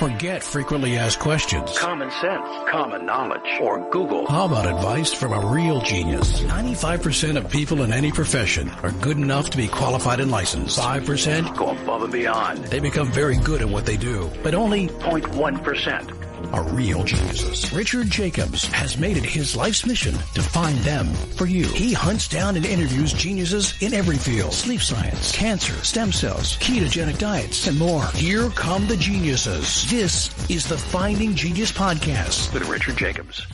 Forget frequently asked questions. Common sense, common knowledge, or Google. How about advice from a real genius? 95% of people in any profession are good enough to be qualified and licensed. 5% go above and beyond. They become very good at what they do, but only 0.1% are real geniuses. Richard Jacobs has made it his life's mission to find them for you. He hunts down and interviews geniuses in every field: sleep science, cancer, stem cells, ketogenic diets, and more. Here come the geniuses. This is the Finding Genius Podcast with Richard Jacobs.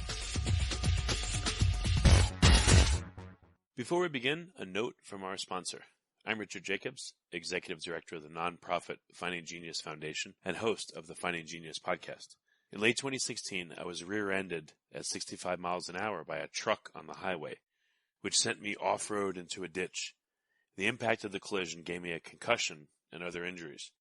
Before we begin, a note from our sponsor. I'm Richard Jacobs, Executive Director of the nonprofit Finding Genius Foundation and host of the Finding Genius Podcast. In late 2016, I was rear-ended at 65 miles an hour by a truck on the highway, which sent me off-road into a ditch. The impact of the collision gave me a concussion and other injuries.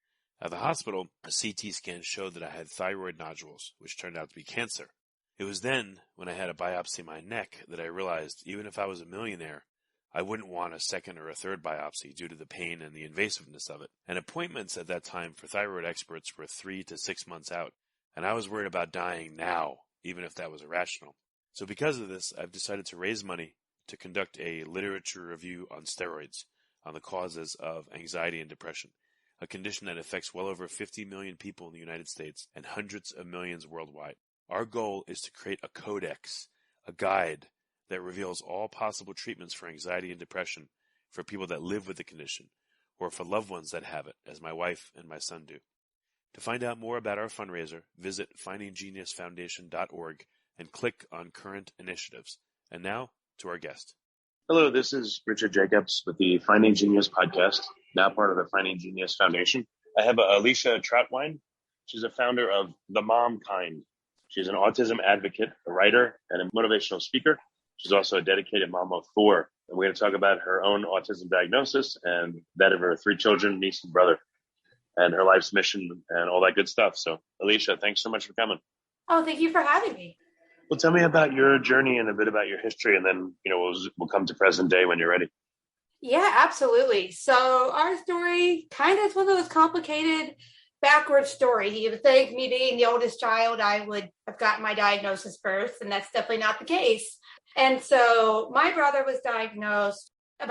At the hospital, a CT scan showed that I had thyroid nodules, which turned out to be cancer. It was then, when I had a biopsy in my neck, that I realized even if I was a millionaire, I wouldn't want a second or a third biopsy due to the pain and the invasiveness of it. And appointments at that time for thyroid experts were 3 to 6 months out. And I was worried about dying now, even if that was irrational. So because of this, I've decided to raise money to conduct a literature review on steroids, on the causes of anxiety and depression, a condition that affects well over 50 million people in the United States and hundreds of millions worldwide. Our goal is to create a codex, a guide that reveals all possible treatments for anxiety and depression for people that live with the condition, or for loved ones that have it, as my wife and my son do. To find out more about our fundraiser, visit findinggeniusfoundation.org and click on current initiatives. And now, to our guest. Hello, this is Richard Jacobs with the Finding Genius podcast, now part of the Finding Genius Foundation. I have Alicia Trautwein. She's a founder of The Mom Kind. She's an autism advocate, a writer, and a motivational speaker. She's also a dedicated mom of 4. And we're going to talk about her own autism diagnosis and that of her 3 children, niece and brother, and her life's mission and all that good stuff. So, Alicia, thanks so much for coming. Oh, thank you for having me. Well, tell me about your journey and a bit about your history, and then, we'll come to present day when you're ready. Yeah, absolutely. So our story kind of is one of those complicated, backwards story. You would think me being the oldest child, I would have gotten my diagnosis first, and that's definitely not the case. And so my brother was diagnosed he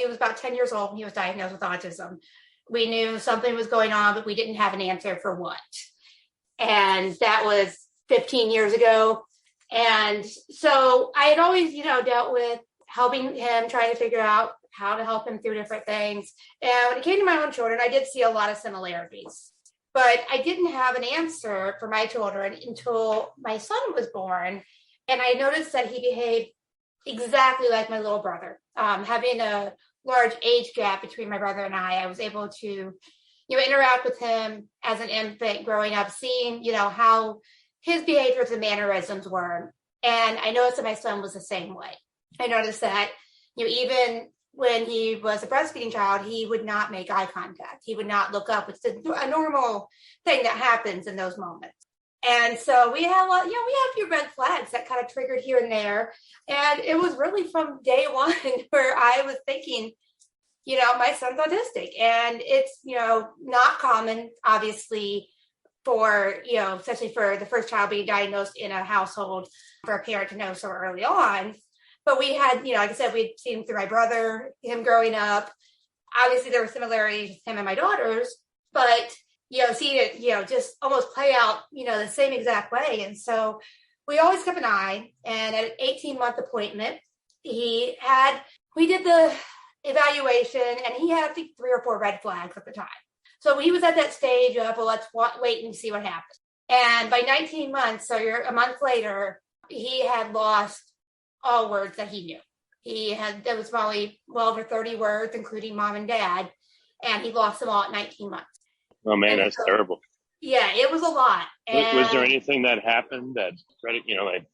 was about 10 years old when he was diagnosed with autism. We knew something was going on, but we didn't have an answer for what. And that was 15 years ago. And so I had always, dealt with helping him, trying to figure out how to help him through different things. And when it came to my own children, I did see a lot of similarities. But I didn't have an answer for my children until my son was born. And I noticed that he behaved exactly like my little brother, having a large age gap between my brother and I was able to, interact with him as an infant growing up, seeing, how his behaviors and mannerisms were. And I noticed that my son was the same way. I noticed that, even when he was a breastfeeding child, he would not make eye contact. He would not look up. It's a normal thing that happens in those moments. And so we had a few red flags that kind of triggered here and there. And it was really from day one where I was thinking, my son's autistic. And it's, not common, obviously, for, especially for the first child being diagnosed in a household for a parent to know so early on. But we had, like I said, we'd seen through my brother, him growing up. Obviously, there were similarities with him and my daughters, but seeing it, just almost play out, the same exact way. And so we always kept an eye. And at an 18-month appointment, we did the evaluation, and he had, I think, 3 or 4 red flags at the time. So he was at that stage of, well, let's wait and see what happens. And by 19 months, so a month later, he had lost all words that he knew. There was probably well over 30 words, including mom and dad, and he lost them all at 19 months. Oh man, that's terrible. Yeah, it was a lot. And was there anything that happened that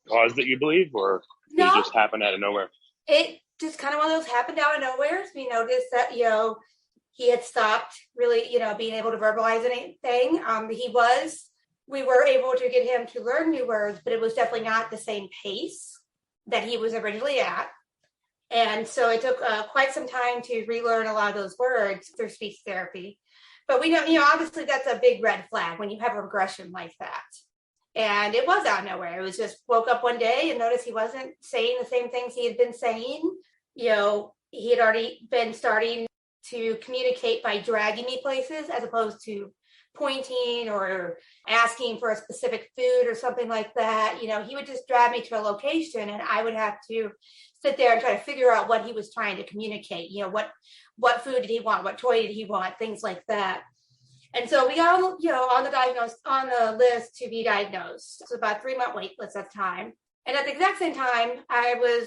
caused it, you believe, or did it just happen out of nowhere? It just kind of one of those happened out of nowhere. So we noticed that, he had stopped really, being able to verbalize anything. We were able to get him to learn new words, but it was definitely not the same pace that he was originally at. And so it took quite some time to relearn a lot of those words through speech therapy. But we know, obviously that's a big red flag when you have a regression like that. And it was out of nowhere. It was just woke up one day and noticed he wasn't saying the same things he had been saying. He had already been starting to communicate by dragging me places as opposed to pointing or asking for a specific food or something like that. He would just drag me to a location and I would have to sit there and try to figure out what he was trying to communicate. What food did he want? What toy did he want? Things like that. And so we got on the list to be diagnosed. It was about a 3-month wait list at the time. And at the exact same time, I was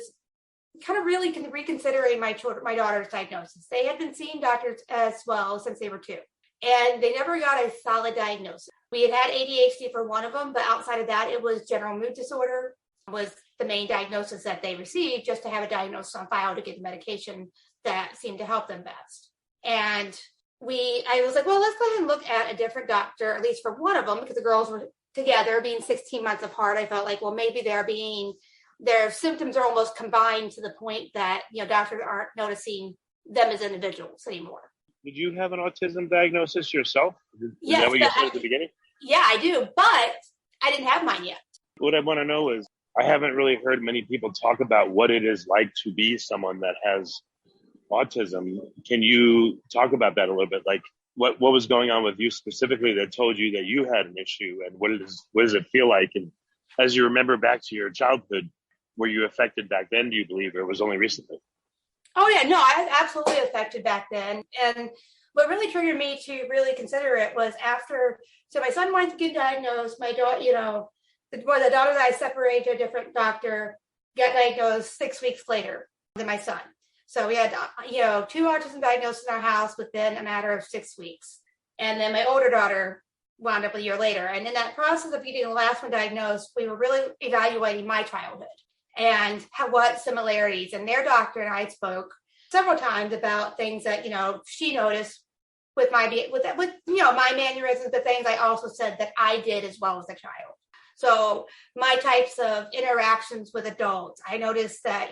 kind of really reconsidering my daughter's diagnosis. They had been seeing doctors as well since they were 2. And they never got a solid diagnosis. We had ADHD for one of them, but outside of that, it was general mood disorder was the main diagnosis that they received, just to have a diagnosis on file to get the medication that seemed to help them best. And I was like, well, let's go ahead and look at a different doctor, at least for one of them, because the girls were together, being 16 months apart. I felt like, well, maybe their symptoms are almost combined to the point that, doctors aren't noticing them as individuals anymore. Did you have an autism diagnosis yourself? Yes, is that what you said at the beginning? Yeah, I do, but I didn't have mine yet. What I want to know is, I haven't really heard many people talk about what it is like to be someone that has autism. Can you talk about that a little bit? Like, what was going on with you specifically that told you that you had an issue, and what does it feel like? And as you remember back to your childhood, were you affected back then, do you believe, or it was only recently? Oh, yeah, no, I was absolutely affected back then. And what really triggered me to really consider it was so my son wanted to get diagnosed. My daughter, the daughter that I separated to a different doctor got diagnosed 6 weeks later than my son. So we had, 2 autism diagnoses in our house within a matter of 6 weeks. And then my older daughter wound up a year later. And in that process of getting the last one diagnosed, we were really evaluating my childhood and what similarities. And their doctor and I spoke several times about things that, she noticed with my mannerisms, but things I also said that I did as well as a child. So my types of interactions with adults, I noticed that,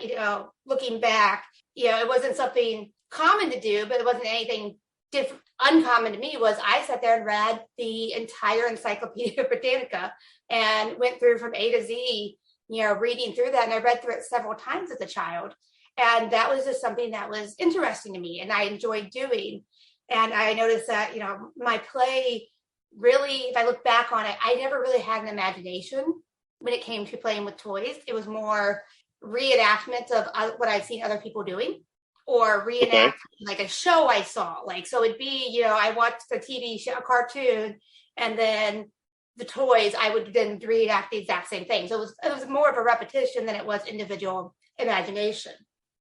looking back, it wasn't something common to do, but it wasn't anything different. Uncommon to me was I sat there and read the entire Encyclopedia Britannica and went through from A to Z, reading through that. And I read through it several times as a child. And that was just something that was interesting to me and I enjoyed doing. And I noticed that, my play really, if I look back on it, I never really had an imagination when it came to playing with toys. It was more reenactment of what I've seen other people doing, or reenact like a show I saw. Like, so it'd be, I watched the TV show, a cartoon, and then the toys, I would then reenact the exact same thing. So it was more of a repetition than it was individual imagination.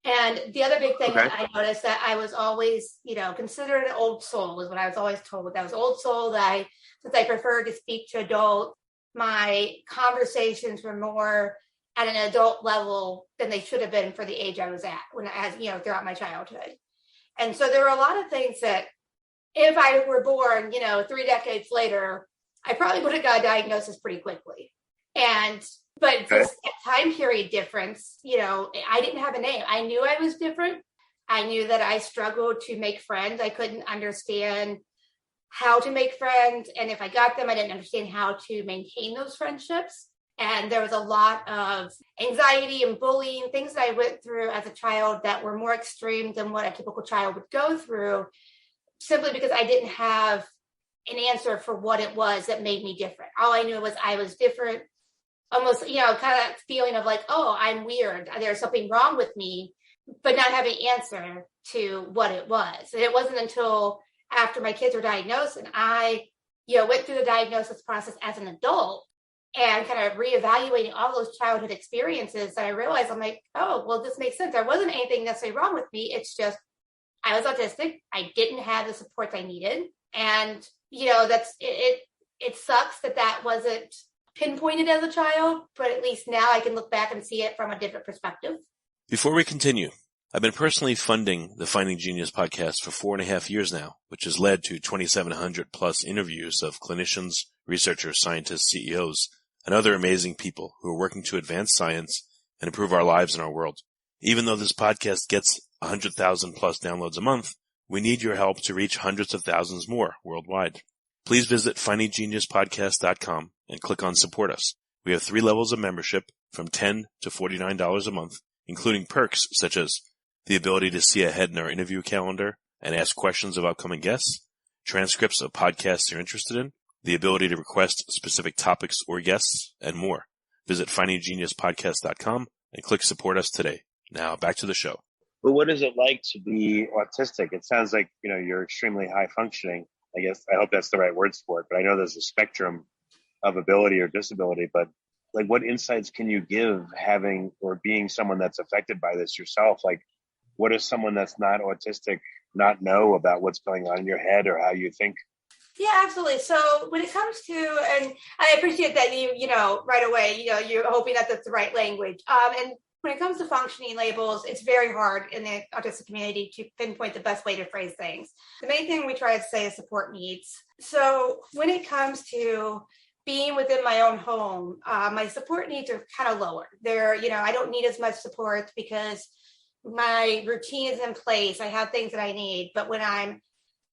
And the other big thing that I noticed that I was always, considered an old soul is what I was always told. I was old soul that since I preferred to speak to adults, my conversations were more at an adult level than they should have been for the age I was at throughout my childhood. And so there were a lot of things that if I were born, 3 decades later, I probably would have got a diagnosis pretty quickly. But this time period difference, I didn't have a name. I knew I was different. I knew that I struggled to make friends. I couldn't understand how to make friends. And if I got them, I didn't understand how to maintain those friendships. And there was a lot of anxiety and bullying, things that I went through as a child that were more extreme than what a typical child would go through, simply because I didn't have an answer for what it was that made me different. All I knew was I was different. Almost, kind of that feeling of like, oh, I'm weird. There's something wrong with me, but not having an answer to what it was. And it wasn't until after my kids were diagnosed and I, went through the diagnosis process as an adult and kind of reevaluating all those childhood experiences that I realized, I'm like, oh, well, this makes sense. There wasn't anything necessarily wrong with me. It's just, I was autistic. I didn't have the supports I needed. And, that's it. It sucks that wasn't pinpointed as a child, but at least now I can look back and see it from a different perspective. Before we continue, I've been personally funding the Finding Genius podcast for 4.5 years now, which has led to 2,700 plus interviews of clinicians, researchers, scientists, CEOs, and other amazing people who are working to advance science and improve our lives and our world. Even though this podcast gets 100,000 plus downloads a month, We need your help to reach hundreds of thousands more worldwide. Please visit findinggeniuspodcast.com and click on Support Us. We have 3 levels of membership from $10 to $49 a month, including perks such as the ability to see ahead in our interview calendar and ask questions of upcoming guests, transcripts of podcasts you're interested in, the ability to request specific topics or guests, and more. Visit findinggeniuspodcast.com and click Support Us today. Now back to the show. But what is it like to be autistic? It sounds like, you're extremely high functioning. I guess, I hope that's the right words for it, but I know there's a spectrum of ability or disability, but like what insights can you give having or being someone that's affected by this yourself? Like what does someone that's not autistic not know about what's going on in your head or how you think? Yeah, absolutely. So when it comes to, and I appreciate that you right away, you're hoping that that's the right language. And when it comes to functioning labels, it's very hard in the autistic community to pinpoint the best way to phrase things. The main thing we try to say is support needs. So when it comes to being within my own home, my support needs are kind of lower. I don't need as much support because my routine is in place. I have things that I need. But when I'm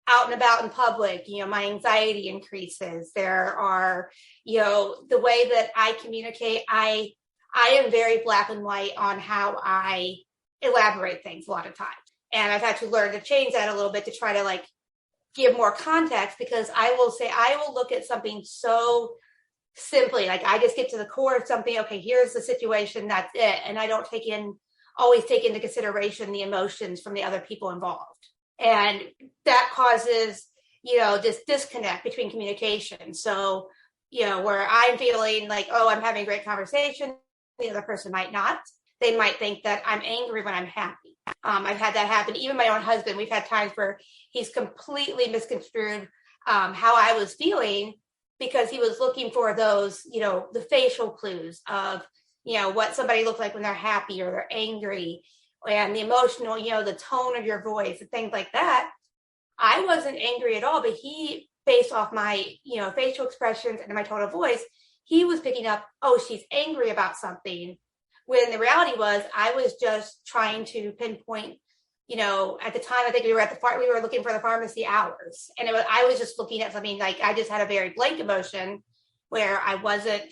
out and about in public, my anxiety increases. There are, the way that I communicate, I am very black and white on how I elaborate things a lot of times. And I've had to learn to change that a little bit to try to give more context, because I will look at something so simply, I just get to the core of something. Okay, here's the situation. That's it. And I don't always take into consideration the emotions from the other people involved. And that causes, this disconnect between communication. So, where I'm feeling like, oh, I'm having a great conversation, the other person might not. They might think that I'm angry when I'm happy. I've had that happen. Even my own husband, we've had times where he's completely misconstrued how I was feeling because he was looking for those, the facial clues of, what somebody looks like when they're happy or they're angry, and the emotional, the tone of your voice and things like that. I wasn't angry at all, but he, based off my, facial expressions and my tone of voice, he was picking up, oh, she's angry about something. When the reality was, I was just trying to pinpoint, at the time, I think we were looking for the pharmacy hours. And I was just looking at something I just had a very blank emotion where I wasn't,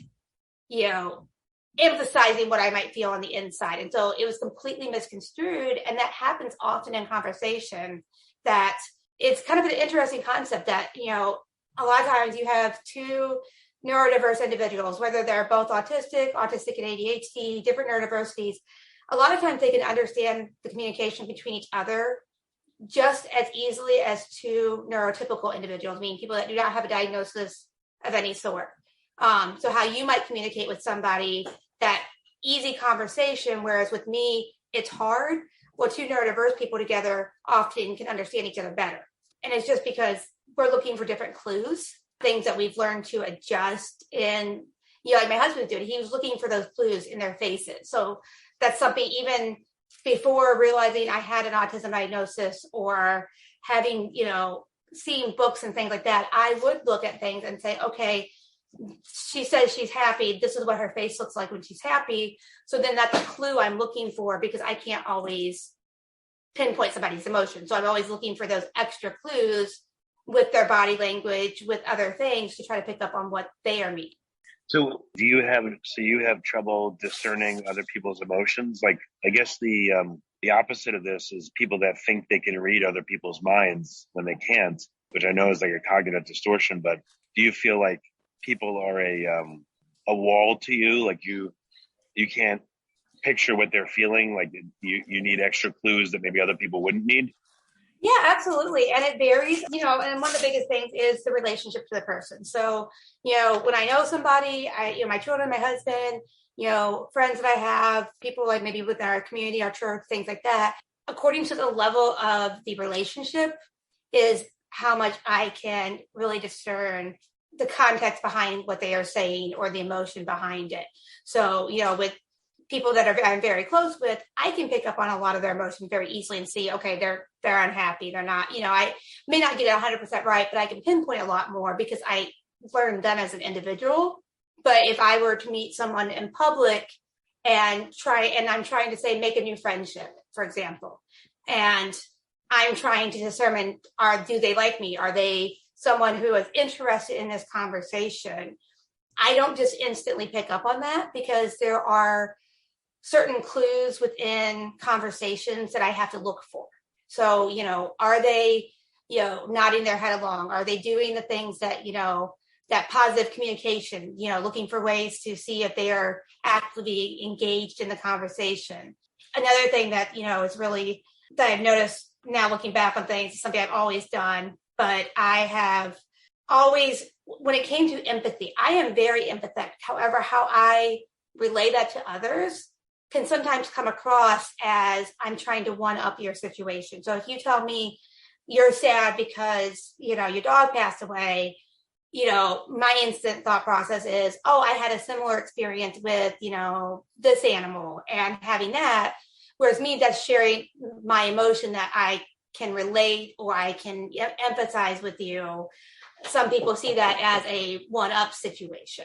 emphasizing what I might feel on the inside. And so it was completely misconstrued. And that happens often in conversation, that it's kind of an interesting concept that, a lot of times you have 2 neurodiverse individuals, whether they're both autistic and ADHD, different neurodiversities. A lot of times they can understand the communication between each other just as easily as 2 neurotypical individuals, meaning people that do not have a diagnosis of any sort. So how you might communicate with somebody, that easy conversation, whereas with me, it's hard. Well, 2 neurodiverse people together often can understand each other better. And it's just because we're looking for different clues, things that we've learned to adjust in, like my husband's doing, he was looking for those clues in their faces. So that's something even before realizing I had an autism diagnosis or having, seeing books and things like that, I would look at things and say, okay, she says she's happy. This is what her face looks like when she's happy. So then that's a clue I'm looking for, because I can't always pinpoint somebody's emotion. So I'm always looking for those extra clues with their body language, with other things, to try to pick up on what they are meaning. So you have trouble discerning other people's emotions? Like, I guess the opposite of this is people that think they can read other people's minds when they can't, which I know is like a cognitive distortion. But do you feel like people are a wall to you? Like you can't picture what they're feeling? Like you need extra clues that maybe other people wouldn't need? Yeah, absolutely. And it varies, and one of the biggest things is the relationship to the person. So, when I know somebody, my children, my husband, friends that I have, people like maybe within our community, our church, things like that, according to the level of the relationship is how much I can really discern the context behind what they are saying or the emotion behind it. So, with people that I'm very close with, I can pick up on a lot of their emotions very easily and see, okay, they're unhappy. They're not, I may not get it 100% right, but I can pinpoint a lot more because I learned them as an individual. But if I were to meet someone in public and I'm trying to say, make a new friendship, for example, and I'm trying to determine, do they like me? Are they someone who is interested in this conversation? I don't just instantly pick up on that, because there are certain clues within conversations that I have to look for. So, are they, nodding their head along? Are they doing the things that, that positive communication, looking for ways to see if they are actively engaged in the conversation? Another thing that, is really, that I've noticed now looking back on things, something I've always done, but I have always, when it came to empathy, I am very empathetic. However, how I relay that to others can sometimes come across as I'm trying to one up your situation. So if you tell me you're sad because, your dog passed away, my instant thought process is, oh, I had a similar experience with, this animal and having that. Whereas me, that's sharing my emotion that I can relate or I can empathize with you. Some people see that as a one-up situation.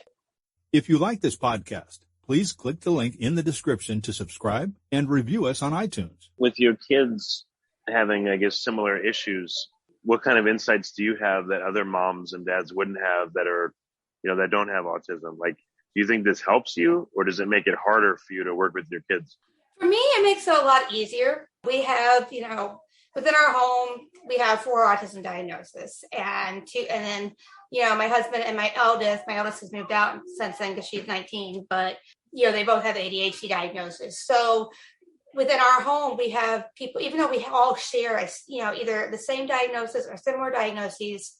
If you like this podcast, please click the link in the description to subscribe and review us on iTunes. With your kids having, I guess, similar issues, what kind of insights do you have that other moms and dads wouldn't have that are, that don't have autism? Like, do you think this helps you, or does it make it harder for you to work with your kids? For me, it makes it a lot easier. We have, within our home, we have 4 autism diagnoses, and then, my husband and my eldest has moved out since then because she's 19, but, they both have ADHD diagnosis. So within our home, we have people, even though we all share, either the same diagnosis or similar diagnoses,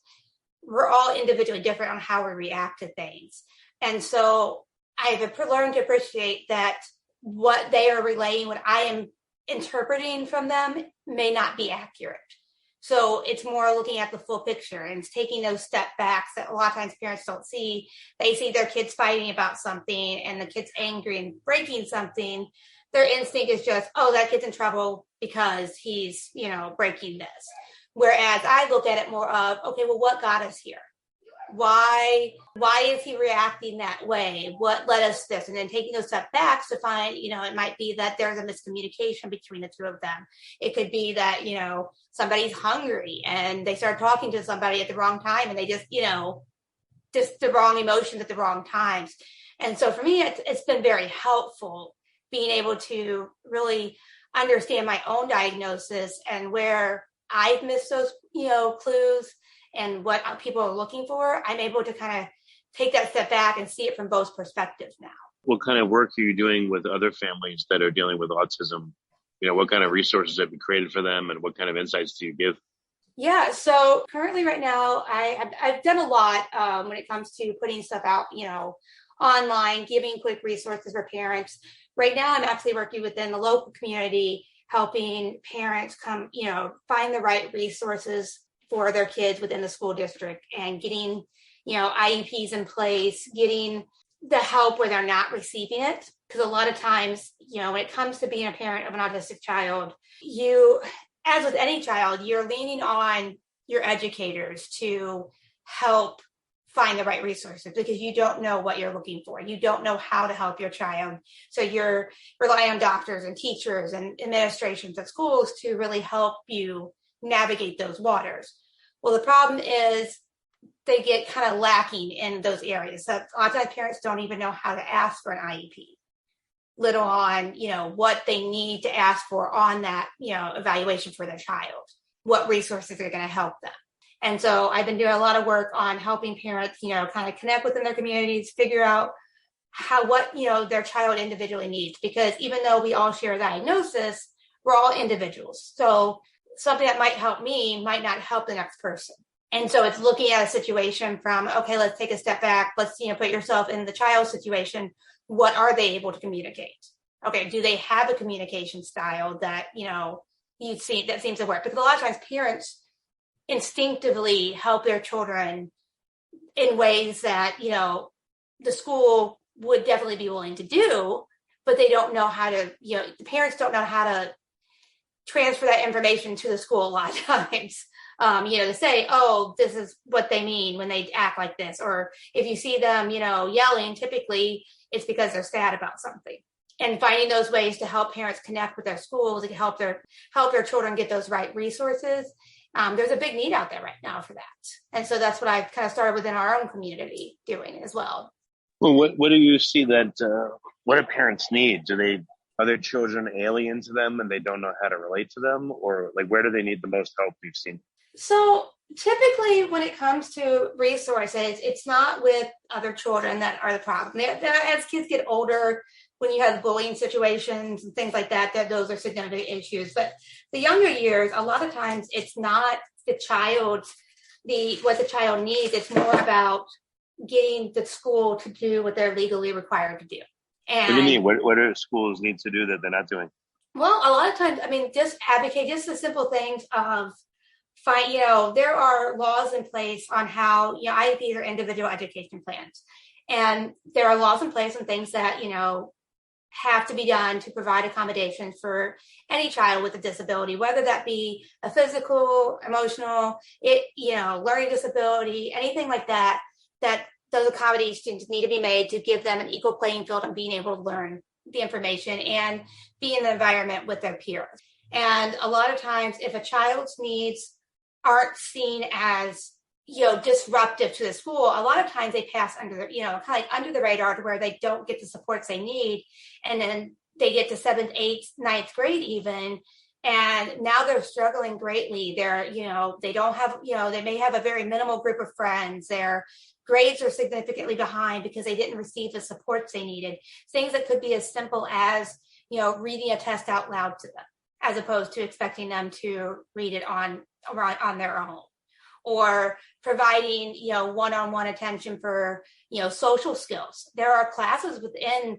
we're all individually different on how we react to things. And so I've learned to appreciate that what they are relaying, what I am interpreting from them, may not be accurate. So it's more looking at the full picture and taking those step backs that a lot of times parents don't see. They see their kids fighting about something and the kid's angry and breaking something. Their instinct is just, oh, that kid's in trouble because he's, breaking this. Whereas I look at it more of, okay, well, what got us here? Why is he reacting that way? What led us to this? And then taking those step backs to find, it might be that there's a miscommunication between the two of them. It could be that, somebody's hungry and they start talking to somebody at the wrong time and they just the wrong emotions at the wrong times. And so for me, it's been very helpful being able to really understand my own diagnosis and where I've missed those, clues and what people are looking for. I'm able to kind of take that step back and see it from both perspectives now. What kind of work are you doing with other families that are dealing with autism? What kind of resources have you created for them, and what kind of insights do you give? Yeah, so currently right now, I've done a lot when it comes to putting stuff out, online, giving quick resources for parents. Right now, I'm actually working within the local community, helping parents find the right resources for their kids within the school district and getting, IEPs in place, getting the help where they're not receiving it. Because a lot of times, when it comes to being a parent of an autistic child, as with any child, you're leaning on your educators to help find the right resources because you don't know what you're looking for. You don't know how to help your child. So you're relying on doctors and teachers and administrations at schools to really help you navigate those waters. Well, the problem is they get kind of lacking in those areas. So a lot of times parents don't even know how to ask for an IEP, let alone, what they need to ask for on that, evaluation for their child, what resources are going to help them. And so I've been doing a lot of work on helping parents, kind of connect within their communities, figure out what their child individually needs, because even though we all share a diagnosis, we're all individuals. So something that might help me might not help the next person. And so it's looking at a situation from, okay, let's take a step back. Let's, put yourself in the child's situation. What are they able to communicate? Okay, do they have a communication style that, you see that seems to work? Because a lot of times parents instinctively help their children in ways that, the school would definitely be willing to do, but they don't know how to, the parents don't know how to transfer that information to the school a lot of times. To say, oh, this is what they mean when they act like this. Or if you see them, yelling, typically it's because they're sad about something. and finding those ways to help parents connect with their schools and help their children get those right resources. There's a big need out there right now for that. And so that's what I've kind of started within our own community doing as well. Well, what do you see that, what do parents need? Are their children alien to them and they don't know how to relate to them? Or like, where do they need the most help we've seen? So typically when it comes to resources, it's not with other children that are the problem. As kids get older, when you have bullying situations and things like that those are significant issues. But the younger years, a lot of times it's not what the child needs. It's more about getting the school to do what they're legally required to do. And what do you mean? What do schools need to do that they're not doing? Well, a lot of times, just advocate, just the simple things of there are laws in place on how, IEPs are individual education plans. And there are laws in place and things that, have to be done to provide accommodations for any child with a disability, whether that be a physical, emotional, learning disability, anything like that, that those accommodations need to be made to give them an equal playing field on being able to learn the information and be in the environment with their peers. And a lot of times, if a child's needs aren't seen as disruptive to the school, a lot of times they pass under the, kind of like under the radar to where they don't get the supports they need. And then they get to 7th, 8th, 9th grade even. And now they're struggling greatly. They're, they don't have, they may have a very minimal group of friends. Their grades are significantly behind because they didn't receive the supports they needed. Things that could be as simple as, reading a test out loud to them, as opposed to expecting them to read it on their own. Or providing, one-on-one attention for, social skills. There are classes within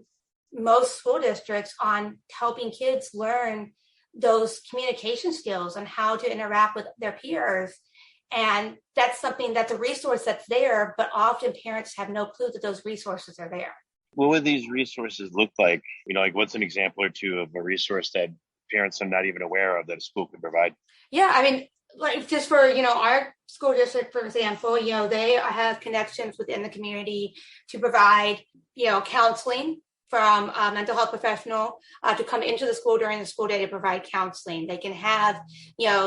most school districts on helping kids learn those communication skills and how to interact with their peers. And that's a resource that's there, but often parents have no clue that those resources are there. What would these resources look like? What's an example or two of a resource that parents are not even aware of that a school can provide? Yeah, like just for, our school district, for example, they have connections within the community to provide, counseling from a mental health professional to come into the school during the school day to provide counseling. They can have,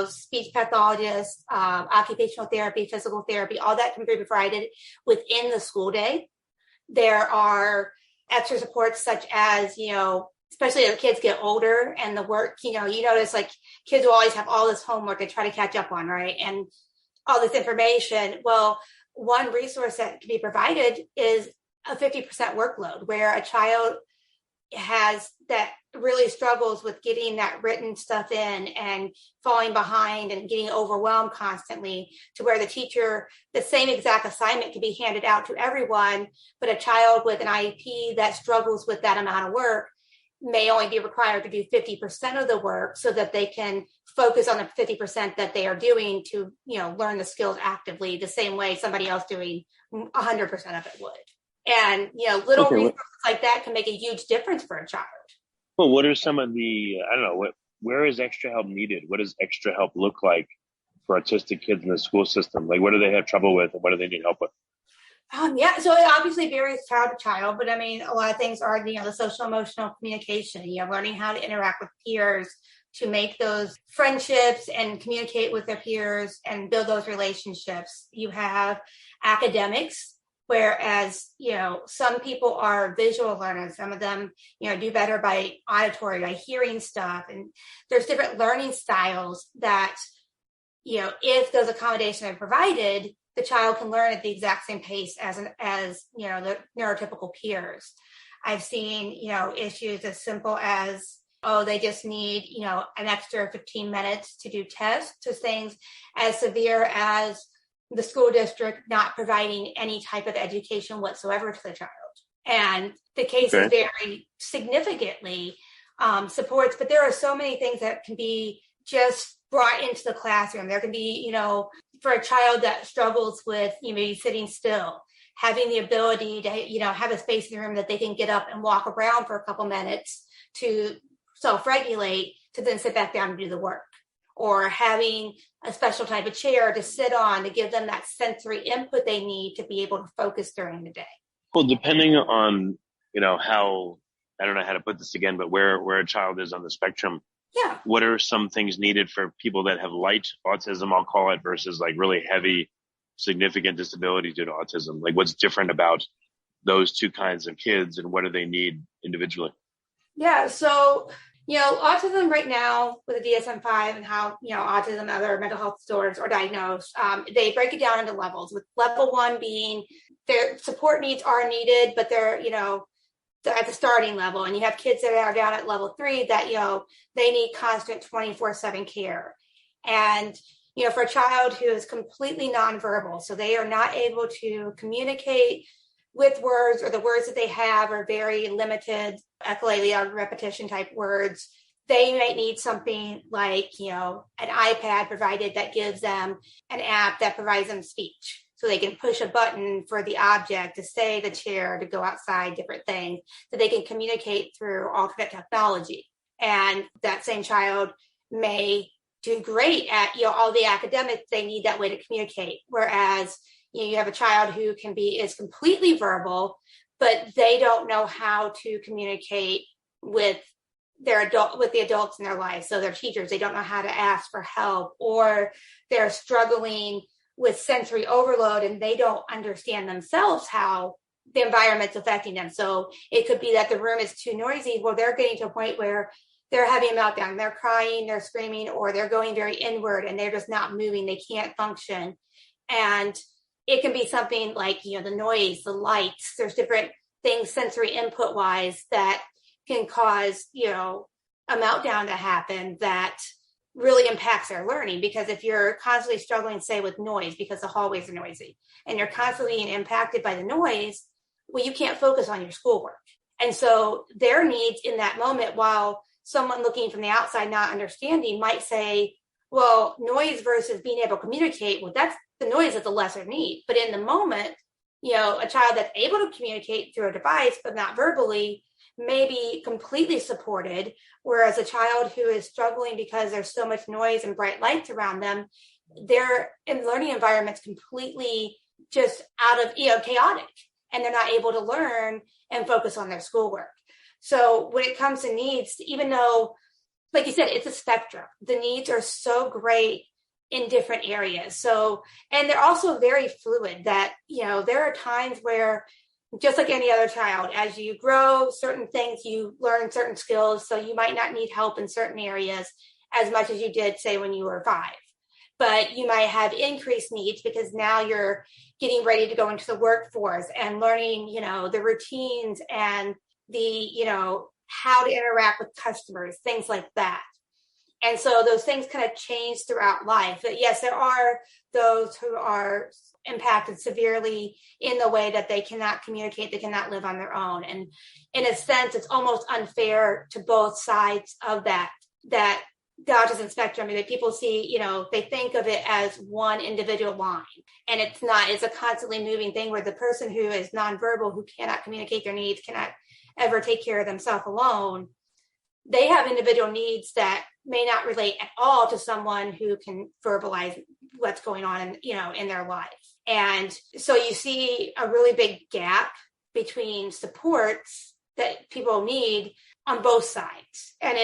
speech pathologists, occupational therapy, physical therapy, all that can be provided within the school day. There are extra supports such as, especially as kids get older and the work, you notice like kids will always have all this homework they try to catch up on, right? And all this information. Well, one resource that can be provided is a 50% workload where a child that really struggles with getting that written stuff in and falling behind and getting overwhelmed constantly, to where the same exact assignment can be handed out to everyone, but a child with an IEP that struggles with that amount of work may only be required to do 50% of the work so that they can focus on the 50% that they are doing to, learn the skills actively the same way somebody else doing 100% of it would. And, resources like that can make a huge difference for a child. Well, what are some of where is extra help needed? What does extra help look like for autistic kids in the school system? Like, what do they have trouble with and what do they need help with? So it obviously varies child to child, but a lot of things are, the social emotional communication, learning how to interact with peers, to make those friendships and communicate with their peers and build those relationships. You have academics, whereas, some people are visual learners. Some of them, do better by auditory, by hearing stuff. And there's different learning styles that, if those accommodations are provided, the child can learn at the exact same pace as the neurotypical peers. I've seen, issues as simple as, they just need, an extra 15 minutes to do tests, to things as severe as the school district not providing any type of education whatsoever to the child. And the cases vary significantly, supports, but there are so many things that can be just brought into the classroom. There can be, for a child that struggles with, maybe sitting still, having the ability to, have a space in the room that they can get up and walk around for a couple minutes to self-regulate, to then sit back down and do the work. Or having a special type of chair to sit on to give them that sensory input they need to be able to focus during the day. Well, depending on, how I don't know how to put this again, but where a child is on the spectrum, Yeah. what are some things needed for people that have light autism, I'll call it, versus like really heavy, significant disability due to autism? Like what's different about those two kinds of kids and what do they need individually? Yeah. So, autism right now with the DSM-5 and how, autism and other mental health disorders are diagnosed, they break it down into levels, with level 1 being their support needs are needed, but they're, at the starting level. And you have kids that are down at level 3 that, they need constant 24/7 care. And, for a child who is completely nonverbal, so they are not able to communicate with words, or the words that they have are very limited, echolalia, repetition type words, they might need something like, an iPad provided that gives them an app that provides them speech. So they can push a button for the object to say the chair, to go outside, different things, so they can communicate through alternate technology. And that same child may do great at, all the academics they need that way to communicate. Whereas, you have a child who is completely verbal, but they don't know how to communicate with the adults in their life. So their teachers, they don't know how to ask for help, or they're struggling with sensory overload and they don't understand themselves how the environment's affecting them. So it could be that the room is too noisy. Well, they're getting to a point where they're having a meltdown, they're crying, they're screaming, or they're going very inward and they're just not moving. They can't function. And it can be something like, the noise, the lights, there's different things sensory input wise that can cause, a meltdown to happen that really impacts their learning. Because if you're constantly struggling, say, with noise because the hallways are noisy and you're constantly being impacted by the noise, well, you can't focus on your schoolwork. And so their needs in that moment, while someone looking from the outside not understanding might say, well, noise versus being able to communicate, well, that's the noise is the lesser need. But in the moment, a child that's able to communicate through a device, but not verbally, may be completely supported. Whereas a child who is struggling because there's so much noise and bright lights around them, their learning environment's completely just out of, chaotic, and they're not able to learn and focus on their schoolwork. So when it comes to needs, even though, like you said, it's a spectrum, the needs are so great in different areas. So, and they're also very fluid that, there are times where, just like any other child, as you grow certain things, you learn certain skills. So you might not need help in certain areas as much as you did, say, when you were 5. But you might have increased needs because now you're getting ready to go into the workforce and learning, the routines and the, how to interact with customers, things like that. And so those things kind of change throughout life. But yes, there are those who are impacted severely in the way that they cannot communicate, they cannot live on their own. And in a sense, it's almost unfair to both sides of that the autism spectrum. I mean, people see, they think of it as one individual line, and it's not. It's a constantly moving thing where the person who is nonverbal, who cannot communicate their needs, cannot ever take care of themselves alone, they have individual needs that may not relate at all to someone who can verbalize what's going on in their life. And so you see a really big gap between supports that people need on both sides. And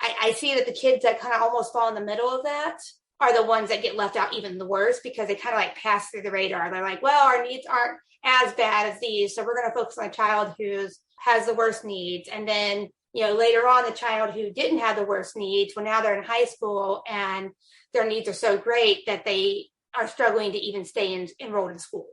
I see that the kids that kind of almost fall in the middle of that are the ones that get left out even the worse, because they kind of like pass through the radar. They're like, well, our needs aren't as bad as these, so we're going to focus on a child who has the worst needs. And then, later on, the child who didn't have the worst needs, well, now they're in high school and their needs are so great that they are struggling to even stay enrolled in school.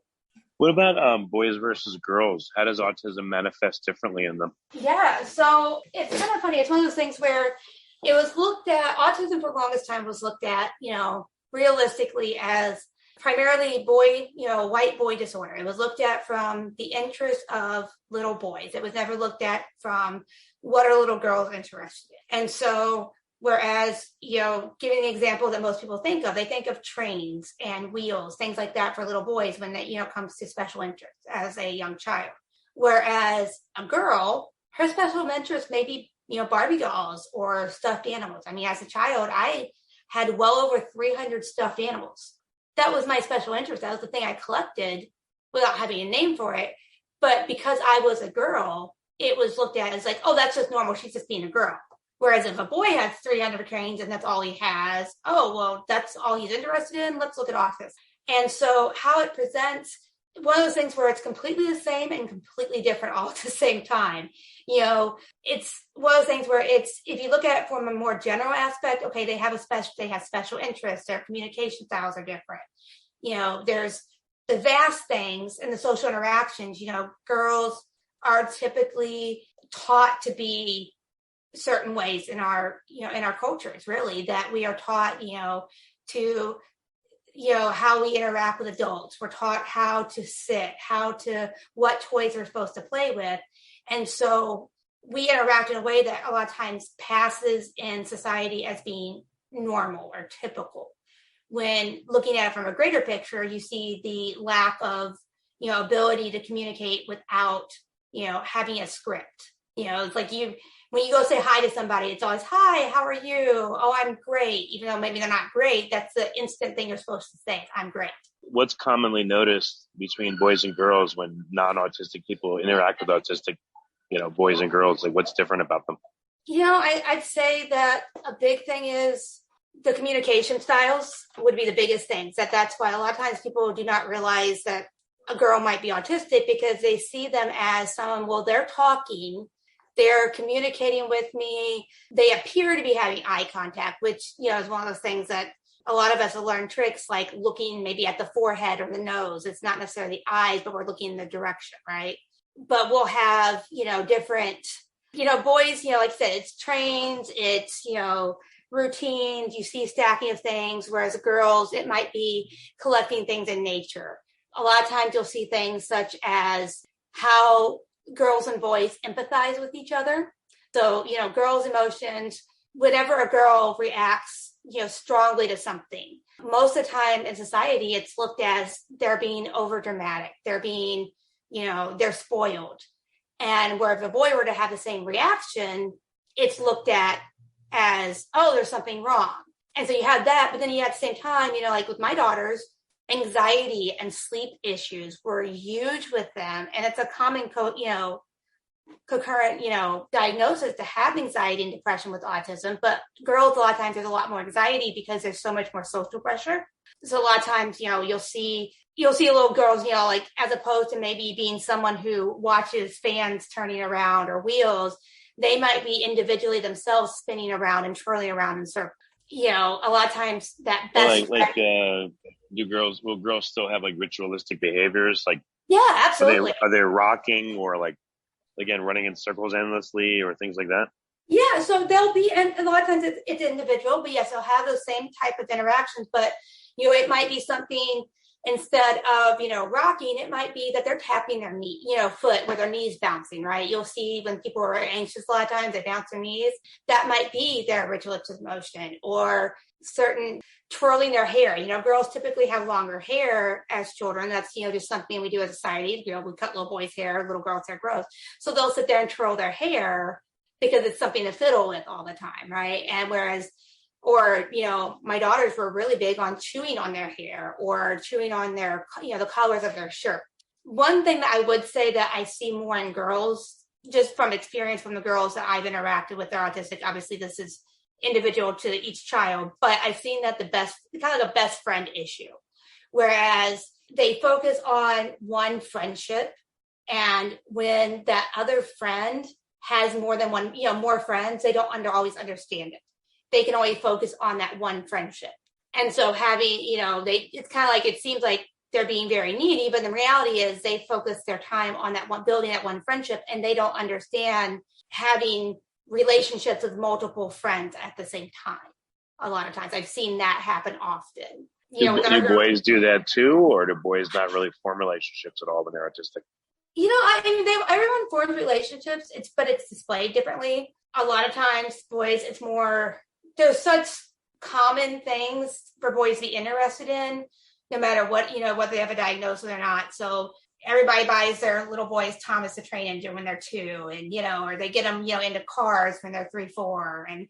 What about boys versus girls? How does autism manifest differently in them? Yeah, so it's kind of funny. It's one of those things where it was looked at, autism for the longest time was looked at, realistically as primarily white boy disorder. It was looked at from the interest of little boys. It was never looked at from what are little girls interested in. And so, whereas, giving the example that most people think of, they think of trains and wheels, things like that for little boys when that, comes to special interests as a young child. Whereas a girl, her special interest may be, Barbie dolls or stuffed animals. I mean, as a child, I had well over 300 stuffed animals. That was my special interest. That was the thing I collected without having a name for it. But because I was a girl, it was looked at as like, oh, that's just normal. She's just being a girl. Whereas if a boy has 300 trains and that's all he has, oh, well, that's all he's interested in. Let's look at autism. And so how it presents, one of those things where it's completely the same and completely different all at the same time. It's one of those things where it's, if you look at it from a more general aspect, okay, they have special interests, their communication styles are different. There's the vast things and the social interactions. Girls are typically taught to be certain ways in our cultures, really, that we are taught, to, how we interact with adults. We're taught how to sit, what toys we're supposed to play with. And so we interact in a way that a lot of times passes in society as being normal or typical. When looking at it from a greater picture, you see the lack of, ability to communicate without, having a script. It's like when you go say hi to somebody, it's always, hi, how are you? Oh, I'm great. Even though maybe they're not great, that's the instant thing you're supposed to say, I'm great. What's commonly noticed between boys and girls when non-autistic people interact with autistic, boys and girls? Like, what's different about them? I'd say that a big thing is the communication styles would be the biggest things. That's why a lot of times people do not realize that a girl might be autistic, because they see them as someone, well, they're talking, they're communicating with me, they appear to be having eye contact, which, is one of those things that a lot of us have learned tricks, like looking maybe at the forehead or the nose. It's not necessarily the eyes, but we're looking in the direction, right? But we'll have, different, boys, like I said, it's trains, it's, routines, you see stacking of things, whereas girls, it might be collecting things in nature. A lot of times you'll see things such as how girls and boys empathize with each other. So, girls' emotions, whenever a girl reacts, strongly to something, most of the time in society, it's looked as they're being over dramatic. They're being, they're spoiled. And where if a boy were to have the same reaction, it's looked at as, oh, there's something wrong. And so you have that, but then you at the same time, like with my daughters, anxiety and sleep issues were huge with them. And it's a common, concurrent, diagnosis to have anxiety and depression with autism. But girls, a lot of times there's a lot more anxiety because there's so much more social pressure. So a lot of times, you'll see little girls, like as opposed to maybe being someone who watches fans turning around or wheels, they might be individually themselves spinning around and twirling around in circles. A lot of times that best will girls still have like ritualistic behaviors? Like, yeah, absolutely. Are they rocking or like, again, running in circles endlessly or things like that? Yeah, so they'll be, and a lot of times it's individual, but yes, they'll have those same type of interactions, but, it might be something instead of, rocking, it might be that they're tapping their knee, foot where their knees bouncing, right? You'll see when people are anxious a lot of times, they bounce their knees. That might be their ritualistic motion, or certain twirling their hair. Girls typically have longer hair as children. That's, just something we do as a society. We cut little boys' hair, little girls' hair grows. So they'll sit there and twirl their hair because it's something to fiddle with all the time, right? And whereas, or, my daughters were really big on chewing on their hair or chewing on their, the collars of their shirt. One thing that I would say that I see more in girls, just from experience from the girls that I've interacted with that are autistic, obviously this is individual to each child, but I've seen that the best, kind of like a best friend issue, whereas they focus on one friendship. And when that other friend has more than one, more friends, they don't always understand it. They can only focus on that one friendship. And so having, it's kind of like, it seems like they're being very needy, but the reality is they focus their time on that one, building that one friendship, and they don't understand having relationships with multiple friends at the same time. A lot of times I've seen that happen often. Do boys do that too, or do boys not really form relationships at all when they're autistic? Everyone forms relationships, but it's displayed differently. A lot of times boys, it's more, there's such common things for boys to be interested in, no matter what, whether they have a diagnosis or not. So everybody buys their little boys Thomas the Train Engine when they're 2, and, or they get them, into cars when they're 3, 4, and,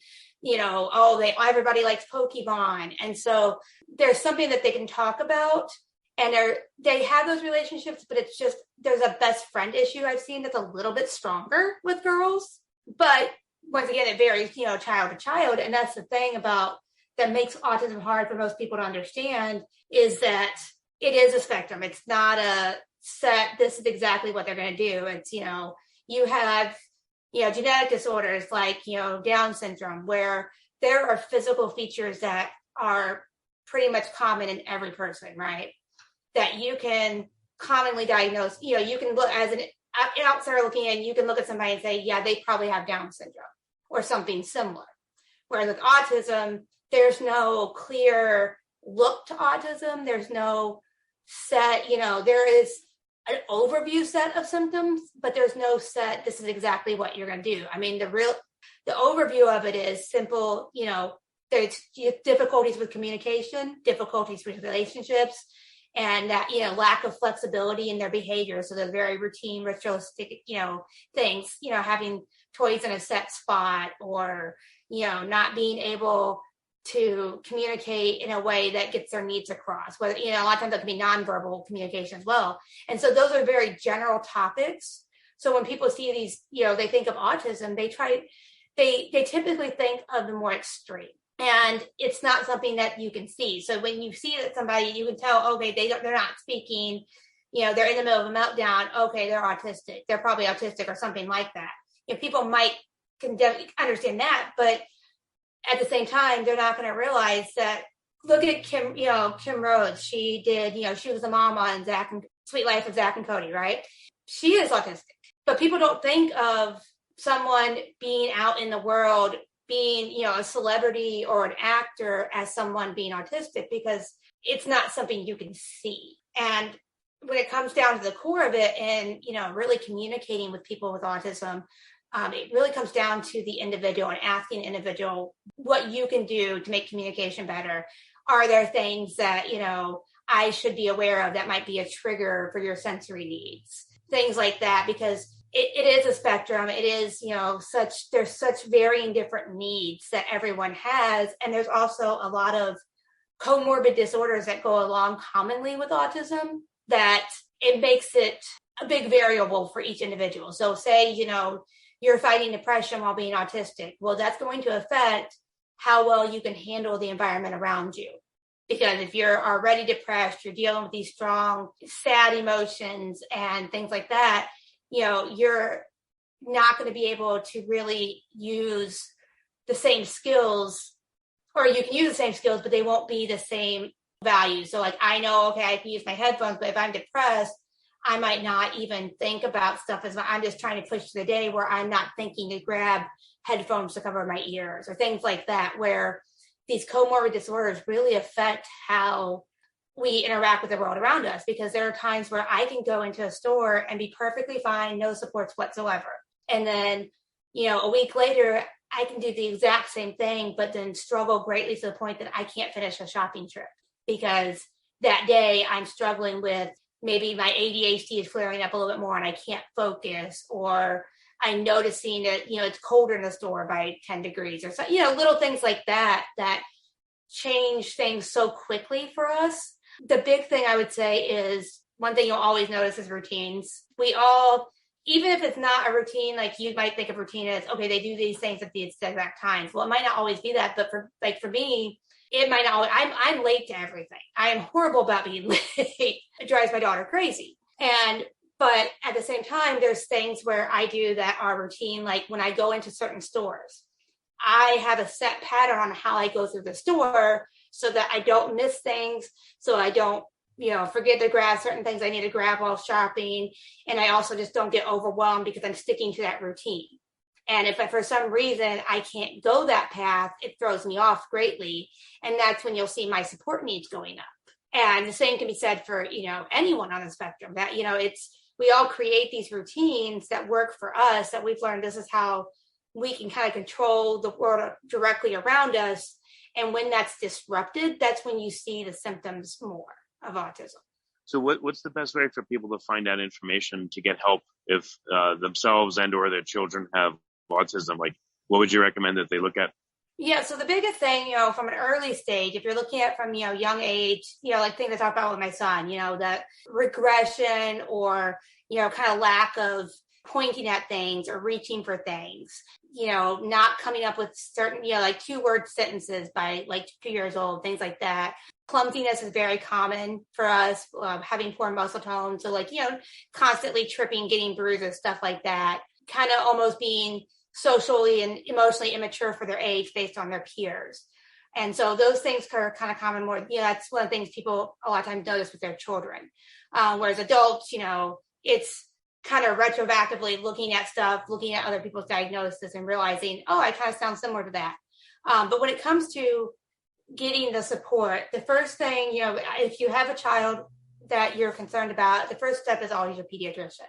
everybody likes Pokemon. And so there's something that they can talk about. And they have those relationships, but it's just, there's a best friend issue I've seen that's a little bit stronger with girls. But once again, it varies, child to child. And that's the thing about that makes autism hard for most people to understand, is that it is a spectrum. It's not a set, this is exactly what they're going to do. It's, you have, genetic disorders like, Down syndrome, where there are physical features that are pretty much common in every person, right? That you can commonly diagnose. You can look as an outsider looking in, you can look at somebody and say, yeah, they probably have Down syndrome or something similar. Whereas with autism, there's no clear look to autism. There's no set, there is an overview set of symptoms, but there's no set, this is exactly what you're going to do. I mean, the overview of it is simple, there's difficulties with communication, difficulties with relationships, and that, lack of flexibility in their behavior. So they're very routine, ritualistic, things, having toys in a set spot, or, not being able to communicate in a way that gets their needs across. Whether, a lot of times that can be nonverbal communication as well. And so those are very general topics. So when people see these, they think of autism, they typically think of the more extreme. And it's not something that you can see. So when you see that somebody, you can tell, okay, they're not speaking, they're in the middle of a meltdown. Okay, they're autistic. They're probably autistic or something like that. People might understand that, but at the same time, they're not going to realize that. Look at Kim Rhodes. She did, she was the mom on Sweet Life of Zach and Cody, right? She is autistic, but people don't think of someone being out in the world, being, a celebrity or an actor, as someone being autistic, because it's not something you can see. And when it comes down to the core of it, and, really communicating with people with autism, it really comes down to the individual and asking the individual what you can do to make communication better. Are there things that, I should be aware of that might be a trigger for your sensory needs? Things like that, because it is a spectrum. It is, there's such varying different needs that everyone has. And there's also a lot of comorbid disorders that go along commonly with autism, that it makes it a big variable for each individual. So say, you're fighting depression while being autistic. Well, that's going to affect how well you can handle the environment around you. Because if you're already depressed, you're dealing with these strong, sad emotions and things like that, you're not going to be able to really use the same skills, or you can use the same skills, but they won't be the same value. So like, I know, okay, I can use my headphones, but if I'm depressed, I might not even think about stuff as I'm just trying to push through the day, where I'm not thinking to grab headphones to cover my ears or things like that, where these comorbid disorders really affect how we interact with the world around us. Because there are times where I can go into a store and be perfectly fine, no supports whatsoever. And then, a week later, I can do the exact same thing, but then struggle greatly to the point that I can't finish a shopping trip, because that day I'm struggling with, maybe my ADHD is flaring up a little bit more and I can't focus, or I'm noticing that, it's colder in the store by 10 degrees or so, little things like that change things so quickly for us. The big thing I would say is, one thing you'll always notice is routines. We all, even if it's not a routine, like you might think of routine as, okay, they do these things at the exact times. Well, it might not always be that, but for me, it might not. I'm late to everything. I am horrible about being late. It drives my daughter crazy. But at the same time, there's things where I do that are routine. Like when I go into certain stores, I have a set pattern on how I go through the store so that I don't miss things. So I don't, forget to grab certain things I need to grab while shopping. And I also just don't get overwhelmed because I'm sticking to that routine. And if for some reason I can't go that path, it throws me off greatly. And that's when you'll see my support needs going up. And the same can be said for, anyone on the spectrum, that, we all create these routines that work for us, that we've learned this is how we can kind of control the world directly around us. And when that's disrupted, that's when you see the symptoms more of autism. So what's the best way for people to find out information to get help if themselves and or their children have autism? Like, what would you recommend that they look at? Yeah, so the biggest thing, from an early stage, if you're looking at from, young age, like things I talked about with my son, that regression or, kind of lack of pointing at things or reaching for things, not coming up with certain, like 2-word sentences by like 2 years old, things like that. Clumsiness is very common for us, having poor muscle tone. So like, constantly tripping, getting bruises, stuff like that, kind of almost being socially and emotionally immature for their age based on their peers. And so those things are kind of common more. That's one of the things people a lot of times notice with their children. Whereas adults, it's kind of retroactively looking at stuff, looking at other people's diagnosis and realizing, oh, I kind of sound similar to that. But when it comes to getting the support, the first thing, if you have a child that you're concerned about, the first step is always your pediatrician.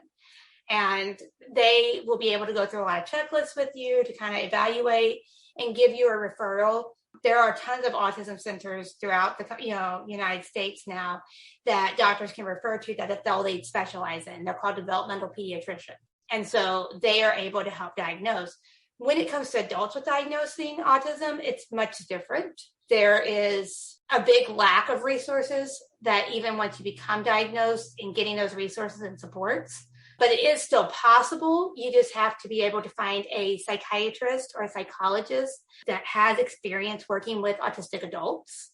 And they will be able to go through a lot of checklists with you to kind of evaluate and give you a referral. There are tons of autism centers throughout the United States now that doctors can refer to that that's all they specialize in. They're called developmental pediatricians. And so they are able to help diagnose. When it comes to adults with diagnosing autism, it's much different. There is a big lack of resources that even once you become diagnosed in getting those resources and supports. But it is still possible. You just have to be able to find a psychiatrist or a psychologist that has experience working with autistic adults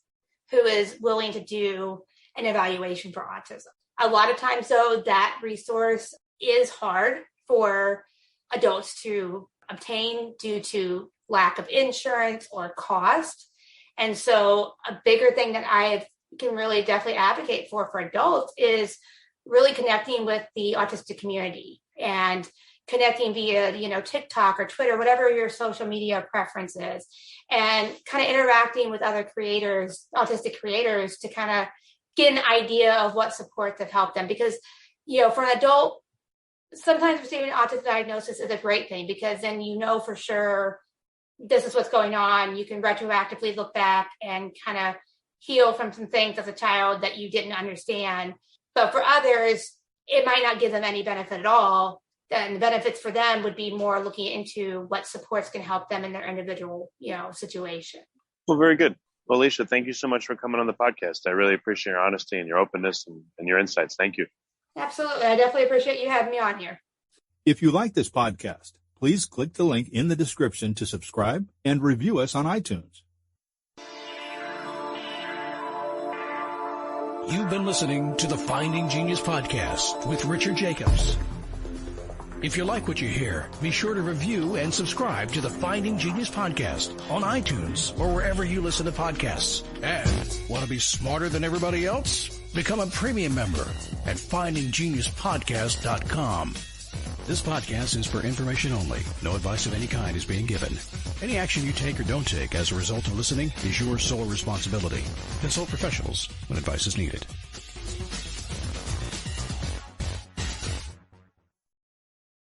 who is willing to do an evaluation for autism. A lot of times, though, that resource is hard for adults to obtain due to lack of insurance or cost. And so a bigger thing that I can really definitely advocate for adults is really connecting with the autistic community and connecting via, TikTok or Twitter, whatever your social media preference is, and kind of interacting with other creators, autistic creators, to kind of get an idea of what supports have helped them. Because, for an adult, sometimes receiving an autism diagnosis is a great thing because then for sure this is what's going on. You can retroactively look back and kind of heal from some things as a child that you didn't understand. But for others, it might not give them any benefit at all. And the benefits for them would be more looking into what supports can help them in their individual, situation. Well, very good. Well, Alicia, thank you so much for coming on the podcast. I really appreciate your honesty and your openness and your insights. Thank you. Absolutely. I definitely appreciate you having me on here. If you like this podcast, please click the link in the description to subscribe and review us on iTunes. You've been listening to the Finding Genius podcast with Richard Jacobs. If you like what you hear, be sure to review and subscribe to the Finding Genius podcast on iTunes or wherever you listen to podcasts. And want to be smarter than everybody else? Become a premium member at findinggeniuspodcast.com. This podcast is for information only. No advice of any kind is being given. Any action you take or don't take as a result of listening is your sole responsibility. Consult professionals when advice is needed.